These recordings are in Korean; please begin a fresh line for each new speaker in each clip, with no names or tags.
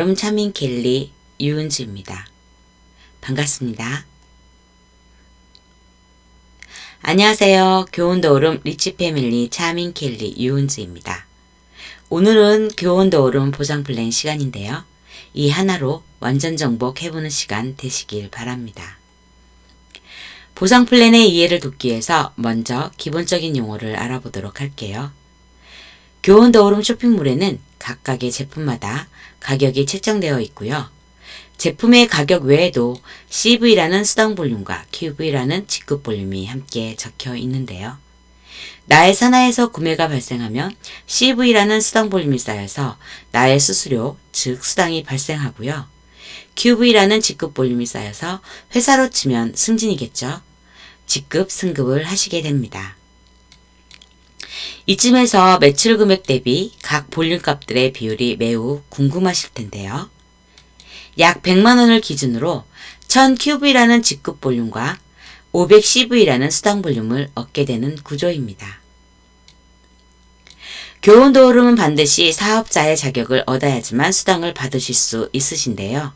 여러분 차민 켈리 유은지입니다. 반갑습니다. 안녕하세요. 교훈더오름 리치패밀리 차민 켈리 유은지입니다. 오늘은 교훈더오름 보상플랜 시간인데요. 이 하나로 완전 정복해보는 시간 되시길 바랍니다. 보상플랜의 이해를 돕기 위해서 먼저 기본적인 용어를 알아보도록 할게요. 교훈더오름 쇼핑몰에는 각각의 제품마다 가격이 책정되어 있고요. 제품의 가격 외에도 CV라는 수당 볼륨과 QV라는 직급 볼륨이 함께 적혀 있는데요. 나의 산하에서 구매가 발생하면 CV라는 수당 볼륨이 쌓여서 나의 수수료, 즉 수당이 발생하고요. QV라는 직급 볼륨이 쌓여서 회사로 치면 승진이겠죠. 직급, 승급을 하시게 됩니다. 이쯤에서 매출 금액 대비 각 볼륨값들의 비율이 매우 궁금하실 텐데요. 약 100만원을 기준으로 1000QV라는 직급 볼륨과 500CV라는 수당 볼륨을 얻게 되는 구조입니다. 교훈더오름은 반드시 사업자의 자격을 얻어야지만 수당을 받으실 수 있으신데요.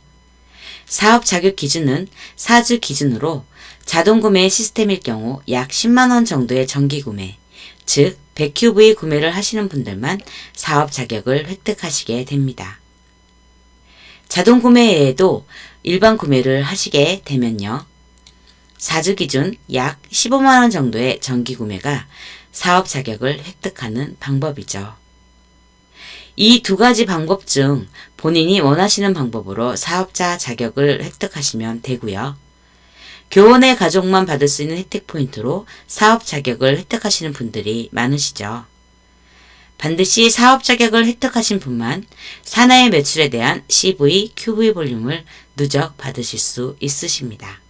사업 자격 기준은 사주 기준으로 자동구매 시스템일 경우 약 10만원 정도의 정기구매, 즉 100QV 구매를 하시는 분들만 사업 자격을 획득하시게 됩니다. 자동 구매 외에도 일반 구매를 하시게 되면요. 사주 기준 약 15만원 정도의 정기 구매가 사업 자격을 획득하는 방법이죠. 이 두 가지 방법 중 본인이 원하시는 방법으로 사업자 자격을 획득하시면 되고요. 교원의 가족만 받을 수 있는 혜택 포인트로 사업 자격을 획득하시는 분들이 많으시죠. 반드시 사업 자격을 획득하신 분만 산하의 매출에 대한 CV, QV 볼륨을 누적 받으실 수 있으십니다.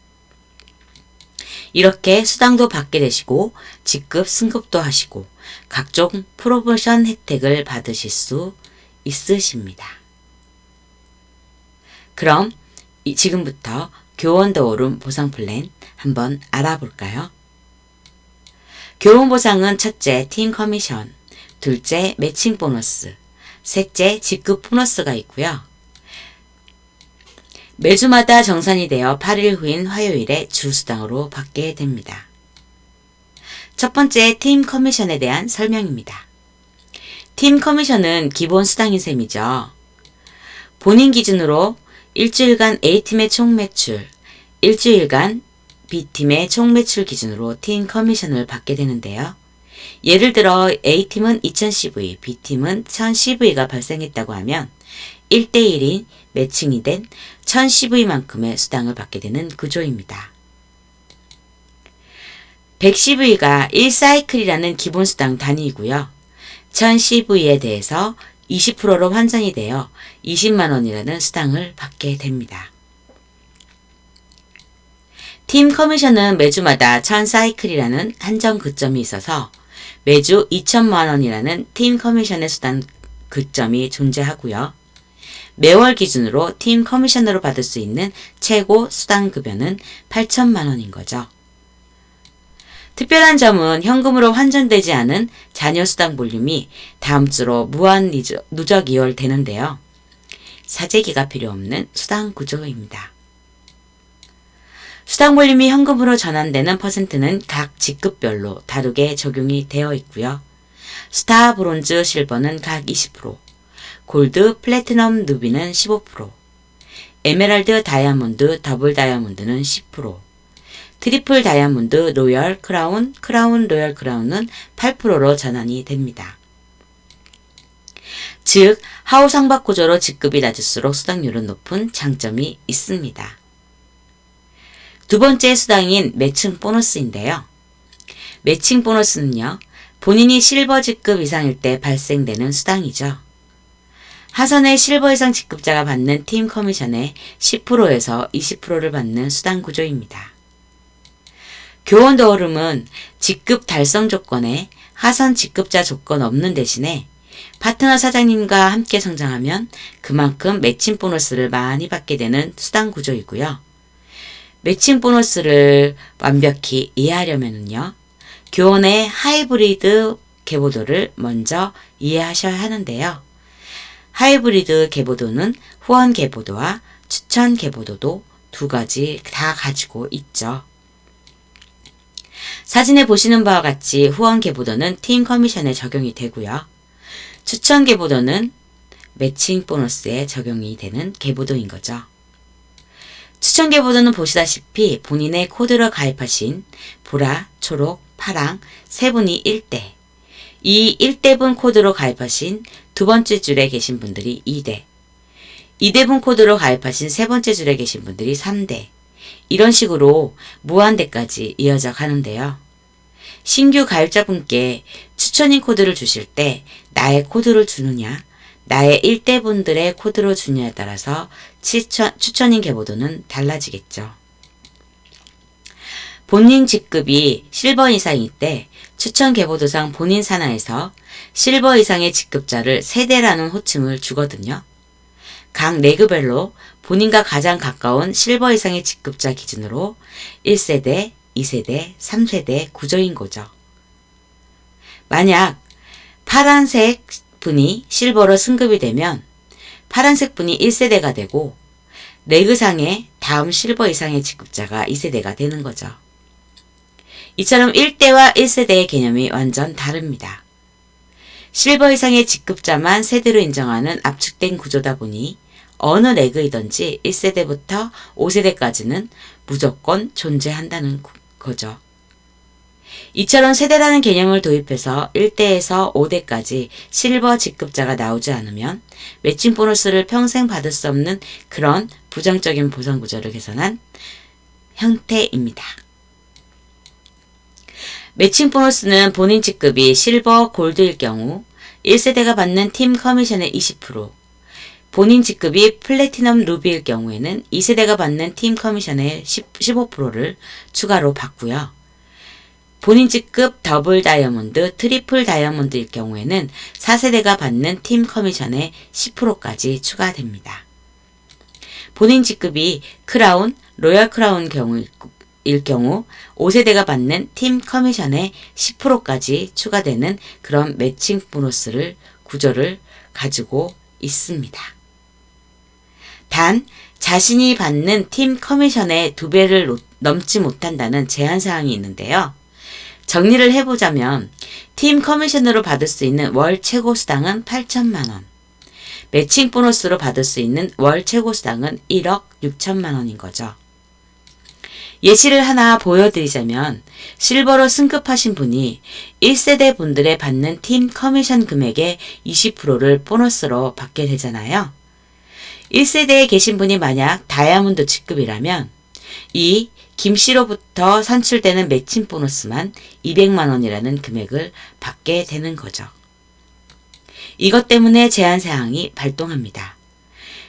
이렇게 수당도 받게 되시고 직급, 승급도 하시고 각종 프로모션 혜택을 받으실 수 있으십니다. 그럼 지금부터 교훈더오름 보상플랜 한번 알아볼까요? 교훈 보상은 첫째 팀 커미션, 둘째 매칭 보너스, 셋째 직급 보너스가 있고요. 매주마다 정산이 되어 8일 후인 화요일에 주수당으로 받게 됩니다. 첫 번째 팀 커미션에 대한 설명입니다. 팀 커미션은 기본 수당인 셈이죠. 본인 기준으로 일주일간 A팀의 총 매출, 일주일간 B팀의 총 매출 기준으로 팀 커미션을 받게 되는데요. 예를 들어 A팀은 2000CV, B팀은 1000CV가 발생했다고 하면 1대1인 매칭이 된 1000CV만큼의 수당을 받게 되는 구조입니다. 100CV가 1사이클이라는 기본 수당 단위이고요. 1000CV에 대해서 20%로 환전이 되어 20만원이라는 수당을 받게 됩니다. 팀 커미션은 매주마다 1000사이클이라는 한정 그점이 있어서 매주 2천만원이라는 팀 커미션의 수당 그점이 존재하고요. 매월 기준으로 팀 커미션으로 받을 수 있는 최고 수당 급여는 8천만원인 거죠. 특별한 점은 현금으로 환전되지 않은 잔여 수당 볼륨이 다음 주로 무한 누적 이월되는데요. 사재기가 필요 없는 수당 구조입니다. 수당 볼륨이 현금으로 전환되는 퍼센트는 각 직급별로 다르게 적용이 되어 있고요. 스타, 브론즈, 실버는 각 20%, 골드, 플래티넘, 누비는 15%, 에메랄드, 다이아몬드, 더블 다이아몬드는 10%, 트리플 다이아몬드, 로열, 크라운, 로열 크라운은 8%로 전환이 됩니다. 즉, 하우 상박 구조로 직급이 낮을수록 수당률은 높은 장점이 있습니다. 두 번째 수당인 매칭 보너스인데요. 매칭 보너스는요, 본인이 실버 직급 이상일 때 발생되는 수당이죠. 하선의 실버 이상 직급자가 받는 팀 커미션의 10%에서 20%를 받는 수당 구조입니다. 교훈더오름은 직급 달성 조건에 하선 직급자 조건 없는 대신에 파트너 사장님과 함께 성장하면 그만큼 매칭 보너스를 많이 받게 되는 수당 구조이고요. 매칭 보너스를 완벽히 이해하려면요. 교훈의 하이브리드 계보도를 먼저 이해하셔야 하는데요. 하이브리드 계보도는 후원 계보도와 추천 계보도도 두 가지 다 가지고 있죠. 사진에 보시는 바와 같이 후원 계보도는 팀 커미션에 적용이 되고요. 추천 계보도는 매칭 보너스에 적용이 되는 계보도인 거죠. 추천 계보도는 보시다시피 본인의 코드로 가입하신 보라, 초록, 파랑 세 분이 1대, 이 1대분 코드로 가입하신 두 번째 줄에 계신 분들이 2대, 2대분 코드로 가입하신 세 번째 줄에 계신 분들이 3대, 이런 식으로 무한대까지 이어져 가는데요. 신규 가입자분께 추천인 코드를 주실 때 나의 코드를 주느냐, 나의 1대분들의 코드로 주느냐에 따라서 추천인 계보도는 달라지겠죠. 본인 직급이 실버 이상일 때 추천 계보도상 본인 산하에서 실버 이상의 직급자를 세대라는 호칭을 주거든요. 각 레그별로 본인과 가장 가까운 실버 이상의 직급자 기준으로 1세대, 2세대, 3세대 구조인 거죠. 만약 파란색 분이 실버로 승급이 되면 파란색 분이 1세대가 되고 레그상의 다음 실버 이상의 직급자가 2세대가 되는 거죠. 이처럼 1대와 1세대의 개념이 완전 다릅니다. 실버 이상의 직급자만 세대로 인정하는 압축된 구조다 보니 어느 레그이든지 1세대부터 5세대까지는 무조건 존재한다는 거죠. 이처럼 세대라는 개념을 도입해서 1대에서 5대까지 실버 직급자가 나오지 않으면 매칭 보너스를 평생 받을 수 없는 그런 부정적인 보상 구조를 개선한 형태입니다. 매칭 보너스는 본인 직급이 실버, 골드일 경우 1세대가 받는 팀 커미션의 20%, 본인 직급이 플래티넘, 루비일 경우에는 2세대가 받는 팀 커미션의 15%를 추가로 받고요. 본인 직급 더블 다이아몬드, 트리플 다이아몬드일 경우에는 4세대가 받는 팀 커미션의 10%까지 추가됩니다. 본인 직급이 크라운, 로얄 크라운 경우일 경우 5세대가 받는 팀 커미션의 10%까지 추가되는 그런 매칭 보너스를 구조를 가지고 있습니다. 단 자신이 받는 팀 커미션의 2배를 넘지 못한다는 제한사항이 있는데요. 정리를 해보자면 팀 커미션으로 받을 수 있는 월 최고 수당은 8천만원, 매칭 보너스로 받을 수 있는 월 최고 수당은 1억 6천만원인 거죠. 예시를 하나 보여드리자면 실버로 승급하신 분이 1세대 분들의 받는 팀 커미션 금액의 20%를 보너스로 받게 되잖아요. 1세대에 계신 분이 만약 다이아몬드 직급이라면 이 김씨로부터 산출되는 매칭 보너스만 200만원이라는 금액을 받게 되는 거죠. 이것 때문에 제한사항이 발동합니다.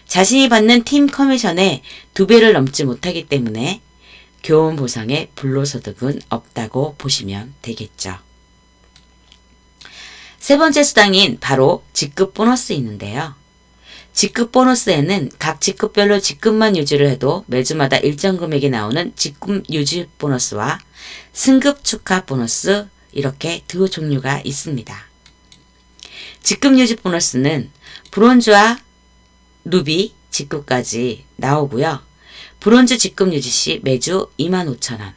자신이 받는 팀 커미션의 2배를 넘지 못하기 때문에 교원 보상의 불로소득은 없다고 보시면 되겠죠. 세 번째 수당인 바로 직급 보너스있는데요. 직급 보너스에는 각 직급별로 직급만 유지를 해도 매주마다 일정 금액이 나오는 직급 유지 보너스와 승급 축하 보너스 이렇게 두 종류가 있습니다. 직급 유지 보너스는 브론즈와 루비 직급까지 나오고요. 브론즈 직급 유지 시 매주 25,000원,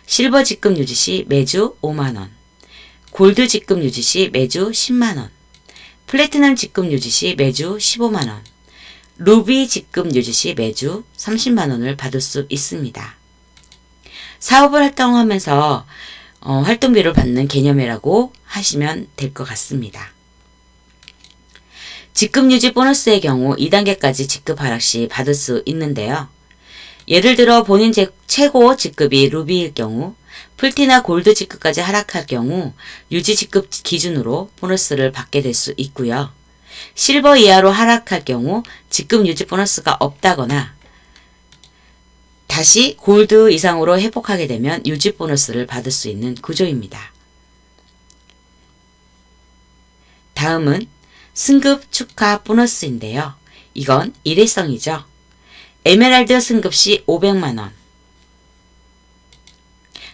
실버 직급 유지 시 매주 5만원, 골드 직급 유지 시 매주 10만원, 플래티넘 직급 유지 시 매주 15만원, 루비 직급 유지 시 매주 30만원을 받을 수 있습니다. 사업을 활동하면서 활동비를 받는 개념이라고 하시면 될 것 같습니다. 직급 유지 보너스의 경우 2단계까지 직급 하락 시 받을 수 있는데요. 예를 들어 본인 최고 직급이 루비일 경우 플티나 골드 직급까지 하락할 경우 유지 직급 기준으로 보너스를 받게 될 수 있고요. 실버 이하로 하락할 경우 직급 유지 보너스가 없다거나 다시 골드 이상으로 회복하게 되면 유지 보너스를 받을 수 있는 구조입니다. 다음은 승급 축하 보너스인데요. 이건 일회성이죠. 에메랄드 승급 시 500만원,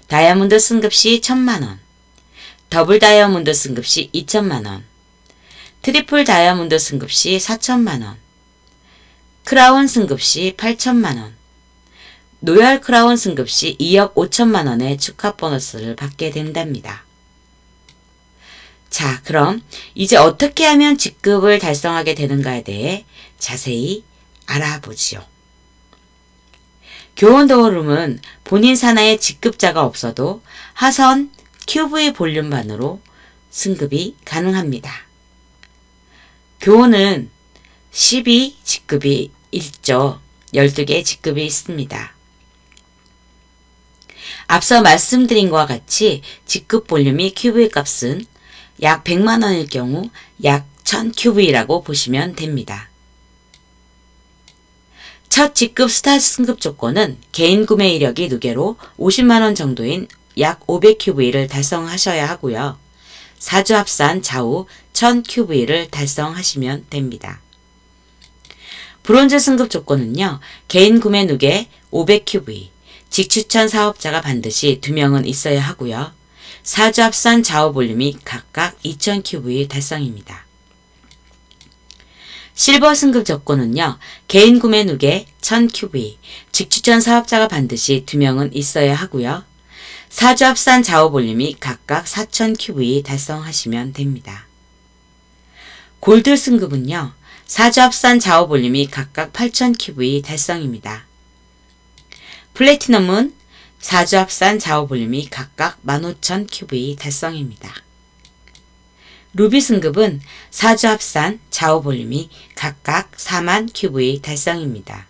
다이아몬드 승급 시 1000만원, 더블 다이아몬드 승급 시 2000만원, 트리플 다이아몬드 승급 시 4천만원, 크라운 승급 시 8천만원, 로얄 크라운 승급 시 2억 5천만원의 축하 보너스를 받게 된답니다. 자, 그럼 이제 어떻게 하면 직급을 달성하게 되는가에 대해 자세히 알아보지요. 교원 더오름은 본인 산하에 직급자가 없어도 하선 QV 볼륨반으로 승급이 가능합니다. 교원은 12직급이 있죠. 12개의 직급이 있습니다. 앞서 말씀드린 것과 같이 직급 볼륨이 QV 값은 약 100만원일 경우 약 1000QV라고 보시면 됩니다. 첫 직급 스타 승급 조건은 개인 구매 이력이 누계로 50만원 정도인 약 500QV를 달성하셔야 하고요. 4주 합산 좌우 1000QV를 달성하시면 됩니다. 브론즈 승급 조건은요. 개인 구매 누계 500QV, 직추천 사업자가 반드시 2명은 있어야 하고요. 4주 합산 좌우 볼륨이 각각 2000QV 달성입니다. 실버 승급 조건은요. 개인 구매 누계 1000QV, 직추천 사업자가 반드시 2명은 있어야 하고요. 4주 합산 좌우 볼륨이 각각 4000QV 달성하시면 됩니다. 골드 승급은요. 4주 합산 좌우 볼륨이 각각 8000QV 달성입니다. 플래티넘은 4주 합산 좌우 볼륨이 각각 15000QV 달성입니다. 루비 승급은 4주 합산 좌우 볼륨이 각각 40000QV 달성입니다.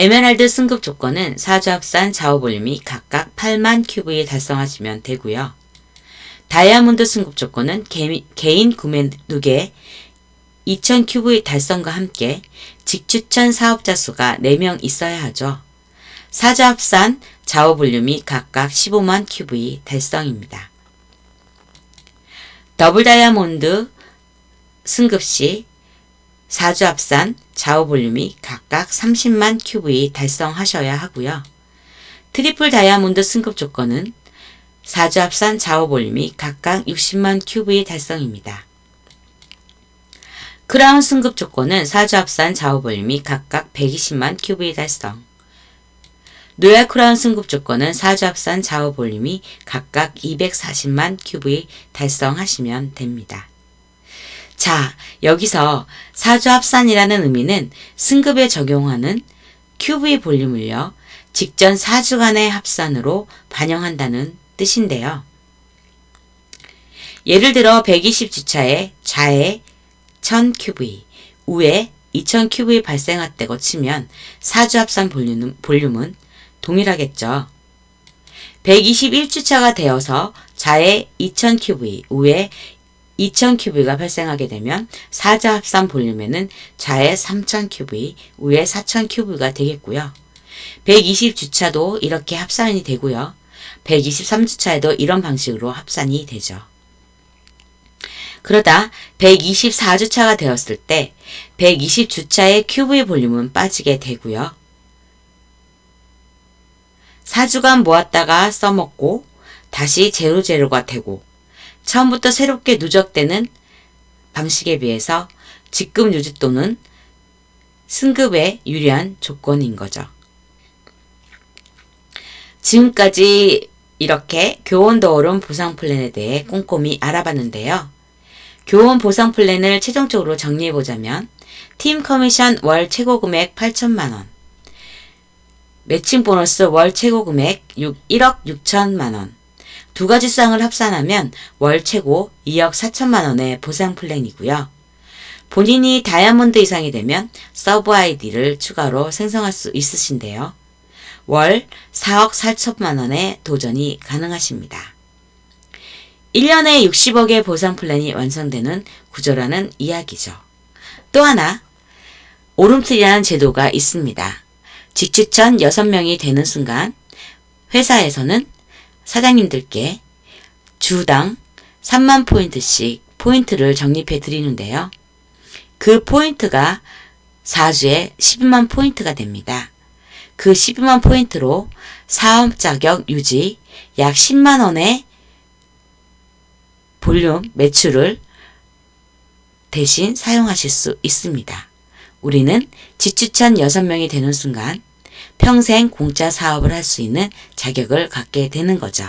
에메랄드 승급 조건은 4주 합산 좌우 볼륨이 각각 8000QV 달성하시면 되고요. 다이아몬드 승급 조건은 개인 구매 누계 2000QV 달성과 함께 직추천 사업자 수가 4명 있어야 하죠. 4주 합산 좌우 볼륨이 각각 15만 QV 달성입니다. 더블 다이아몬드 승급 시 4주 합산 좌우 볼륨이 각각 30만 QV 달성하셔야 하고요. 트리플 다이아몬드 승급 조건은 4주 합산 좌우 볼륨이 각각 60만 QV 달성입니다. 크라운 승급 조건은 4주 합산 좌우 볼륨이 각각 120만 QV 달성. 로얄 크라운 승급 조건은 4주 합산 좌우 볼륨이 각각 240만 QV 달성하시면 됩니다. 자, 여기서 4주 합산이라는 의미는 승급에 적용하는 QV 볼륨을요, 직전 4주간의 합산으로 반영한다는 뜻인데요. 예를 들어 120주차에 좌에 1000QV, 우에 2000QV 발생했다고 치면 4주 합산 볼륨은 동일하겠죠. 121주차가 되어서 좌에 2000QV, 우에 2000QV가 발생하게 되면 4주 합산 볼륨에는 좌에 3000QV, 우에 4000QV가 되겠고요. 120주차도 이렇게 합산이 되고요. 123주차에도 이런 방식으로 합산이 되죠. 그러다 124주차가 되었을 때 120주차의 QV 볼륨은 빠지게 되고요. 4주간 모았다가 써먹고 다시 제로가 되고 처음부터 새롭게 누적되는 방식에 비해서 직급 유지 또는 승급에 유리한 조건인 거죠. 지금까지 이렇게 교원 더오름 보상 플랜에 대해 꼼꼼히 알아봤는데요. 교원 보상 플랜을 최종적으로 정리해보자면 팀 커미션 월 최고 금액 8천만원, 매칭 보너스 월 최고 금액 1억 6천만원, 두 가지 수당을 합산하면 월 최고 2억 4천만원의 보상 플랜이고요. 본인이 다이아몬드 이상이 되면 서브 아이디를 추가로 생성할 수 있으신데요. 월 4억 4천만원의 도전이 가능하십니다. 1년에 60억의 보상 플랜이 완성되는 구조라는 이야기죠. 또 하나, 오름틀이라는 제도가 있습니다. 직추천 6명이 되는 순간 회사에서는 사장님들께 주당 3만 포인트씩 포인트를 적립해 드리는데요. 그 포인트가 4주에 12만 포인트가 됩니다. 그 12만 포인트로 사업 자격 유지 약 10만원의 볼륨 매출을 대신 사용하실 수 있습니다. 우리는 지추천 6명이 되는 순간 평생 공짜 사업을 할 수 있는 자격을 갖게 되는 거죠.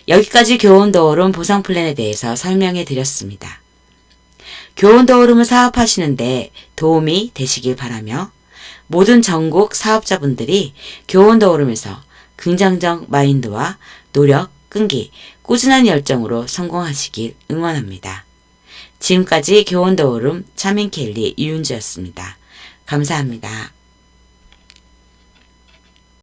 여기까지 교원도우름 보상 플랜에 대해서 설명해 드렸습니다. 교원도우름을 사업하시는데 도움이 되시길 바라며 모든 전국 사업자분들이 교원도우름에서 긍정적 마인드와 노력, 끈기, 꾸준한 열정으로 성공하시길 응원합니다. 지금까지 교원도우름 차민켈리 유윤주였습니다. 감사합니다.